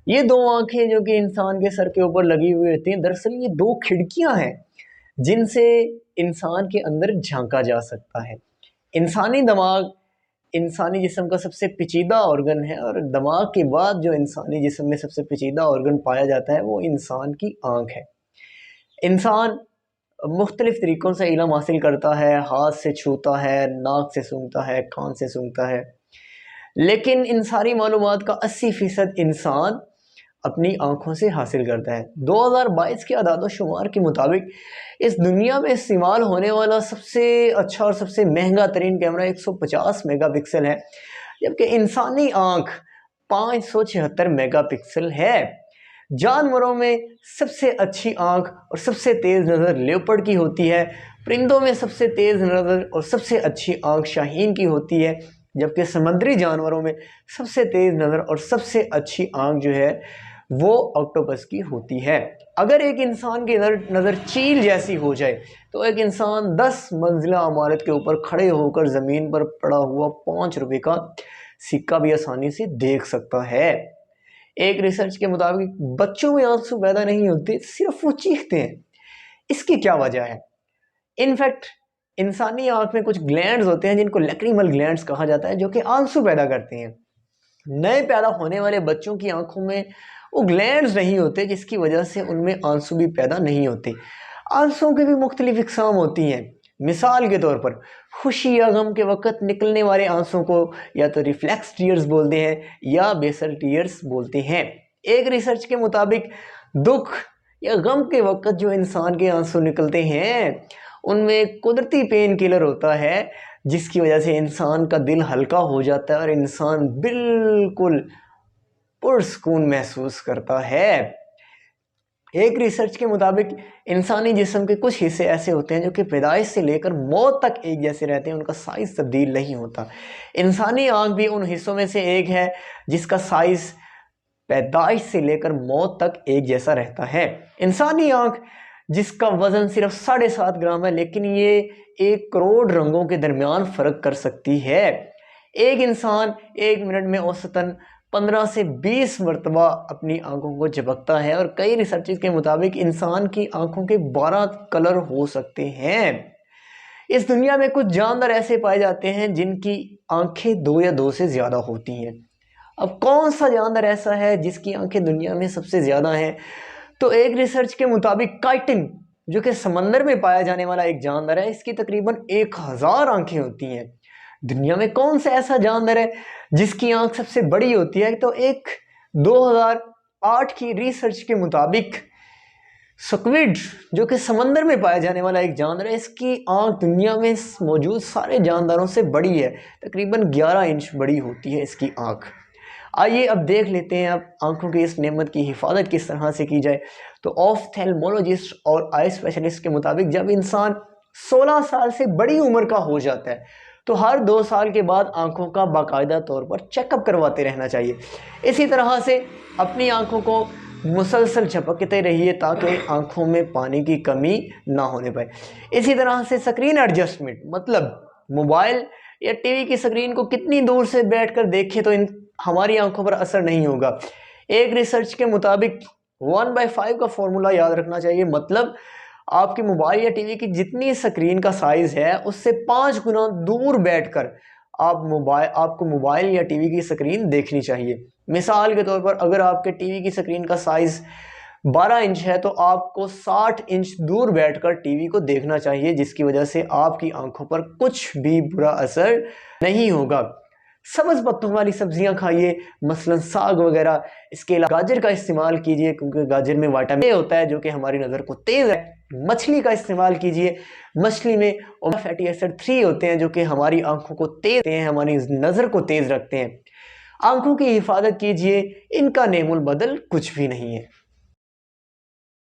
ये दो आंखें जो कि इंसान के सर के ऊपर लगी हुई होती हैं, दरअसल ये दो खिड़कियां हैं जिनसे इंसान के अंदर झांका जा सकता है। इंसानी दिमाग इंसानी जिस्म का सबसे पेचीदा ऑर्गन है, और दिमाग के बाद जो इंसानी जिस्म में सबसे पेचीदा ऑर्गन पाया जाता है वो इंसान की आंख है। इंसान मुख्तलिफ तरीक़ों से इल्म हासिल करता है, हाथ से छूता है, नाक से सूंघता है, कान से सूंघता है, लेकिन इन सारी मालूमात का 80% इंसान अपनी आँखों से हासिल करता है। 2022 के अदाद-ओ-शुमार के मुताबिक इस दुनिया में इस्तेमाल होने वाला सबसे अच्छा और सबसे महंगा तरीन कैमरा 150 मेगापिक्सल है, जबकि इंसानी आँख 576 मेगापिक्सल है। जानवरों में सबसे अच्छी आँख और सबसे तेज़ नज़र लेपर्ड की होती है। परिंदों में सबसे तेज़ नज़र और सबसे अच्छी आँख शाहीन की होती है, जबकि समुद्री जानवरों में सबसे तेज़ नज़र और सबसे अच्छी आँख जो है वो ऑक्टोपस की होती है। अगर एक इंसान की नज़र चील जैसी हो जाए तो एक इंसान 10 मंजिला इमारत के ऊपर खड़े होकर ज़मीन पर पड़ा हुआ 5 रुपए का सिक्का भी आसानी से देख सकता है। एक रिसर्च के मुताबिक बच्चों में आंसू पैदा नहीं होते, सिर्फ वो चीखते हैं। इसकी क्या वजह है? इनफैक्ट इंसानी आँख में कुछ ग्लैंड्स होते हैं जिनको लैक्रिमल ग्लैंड्स कहा जाता है, जो कि आंसू पैदा करते हैं। नए पैदा होने वाले बच्चों की आंखों में वो ग्लैंड्स नहीं होते, जिसकी वजह से उनमें आंसू भी पैदा नहीं होते। आंसुओं की भी मुख्तलिफ इकसाम होती हैं। मिसाल के तौर पर खुशी या गम के वक़्त निकलने वाले आंसुओं को या तो रिफ्लेक्स टीयर्स बोलते हैं या बेसल टीयर्स बोलते हैं। एक रिसर्च के मुताबिक दुख या गम के वक़्त जो इंसान के आंसू निकलते हैं उनमें कुदरती पेन किलर होता है, जिसकी वजह से इंसान का दिल हल्का हो जाता है और इंसान बिल्कुल पुरसुकून महसूस करता है। एक रिसर्च के मुताबिक इंसानी जिस्म के कुछ हिस्से ऐसे होते हैं जो कि पैदाइश से लेकर मौत तक एक जैसे रहते हैं, उनका साइज़ तब्दील नहीं होता। इंसानी आँख भी उन हिस्सों में से एक है जिसका साइज़ पैदाइश से लेकर मौत तक एक जैसा रहता है। इंसानी आँख जिसका वज़न सिर्फ 7.5 ग्राम है, लेकिन ये 1 करोड़ रंगों के दरमियान फ़र्क कर सकती है। एक इंसान 1 मिनट में औसतन 15 से 20 मरतबा अपनी आँखों को झपकता है, और कई रिसर्चेस के मुताबिक इंसान की आँखों के 12 कलर हो सकते हैं। इस दुनिया में कुछ जानवर ऐसे पाए जाते हैं जिनकी आँखें 2 या 2 से ज़्यादा होती हैं। अब कौन सा जानवर ऐसा है जिसकी आँखें दुनिया में सबसे ज़्यादा हैं? तो एक रिसर्च के मुताबिक काइटिन, जो कि समंदर में पाया जाने वाला एक जानवर है, इसकी तकरीबन 1000 आँखें होती हैं। दुनिया में कौन सा ऐसा जानवर है जिसकी आँख सबसे बड़ी होती है? तो एक 2008 की रिसर्च के मुताबिक स्क्विड, जो कि समंदर में पाया जाने वाला एक जानवर है, इसकी आँख दुनिया में मौजूद सारे जानवरों से बड़ी है। तकरीबन 11 इंच बड़ी होती है इसकी आँख। आइए अब देख लेते हैं अब आँखों की इस नेमत की हिफाजत किस तरह से की जाए। तो ऑफ्थेल्मोलॉजिस्ट और आई स्पेशलिस्ट के मुताबिक जब इंसान 16 साल से बड़ी उम्र का हो जाता है तो हर 2 साल के बाद आँखों का बाकायदा तौर पर चेकअप करवाते रहना चाहिए। इसी तरह से अपनी आँखों को मुसलसल झपकते रहिए ताकि आँखों में पानी की कमी ना होने पाए। इसी तरह से स्क्रीन एडजस्टमेंट, मतलब मोबाइल या टीवी की स्क्रीन को कितनी दूर से बैठकर देखें तो हमारी आंखों पर असर नहीं होगा। एक रिसर्च के मुताबिक 1/5 का फॉर्मूला याद रखना चाहिए, मतलब आपकी मोबाइल या टीवी की जितनी स्क्रीन का साइज है उससे 5 गुना दूर बैठकर आपको मोबाइल या टीवी की स्क्रीन देखनी चाहिए। मिसाल के तौर पर अगर आपके टीवी की स्क्रीन का साइज 12 इंच है तो आपको 60 इंच दूर बैठकर टीवी को देखना चाहिए, जिसकी वजह से आपकी आंखों पर कुछ भी बुरा असर नहीं होगा। सब्ज़ पत्तों वाली सब्जियां खाइए, मसलन साग वगैरह। इसके अलावा गाजर का इस्तेमाल कीजिए क्योंकि गाजर में विटामिन ए होता है जो कि हमारी नज़र को तेज़ है। मछली का इस्तेमाल कीजिए, मछली में ओमेगा फैटी एसिड 3 होते हैं जो कि हमारी आंखों को तेज़ हैं, हमारी नज़र को तेज़ रखते हैं। आंखों की हिफाजत कीजिए, इनका नेमुल बदल कुछ भी नहीं है।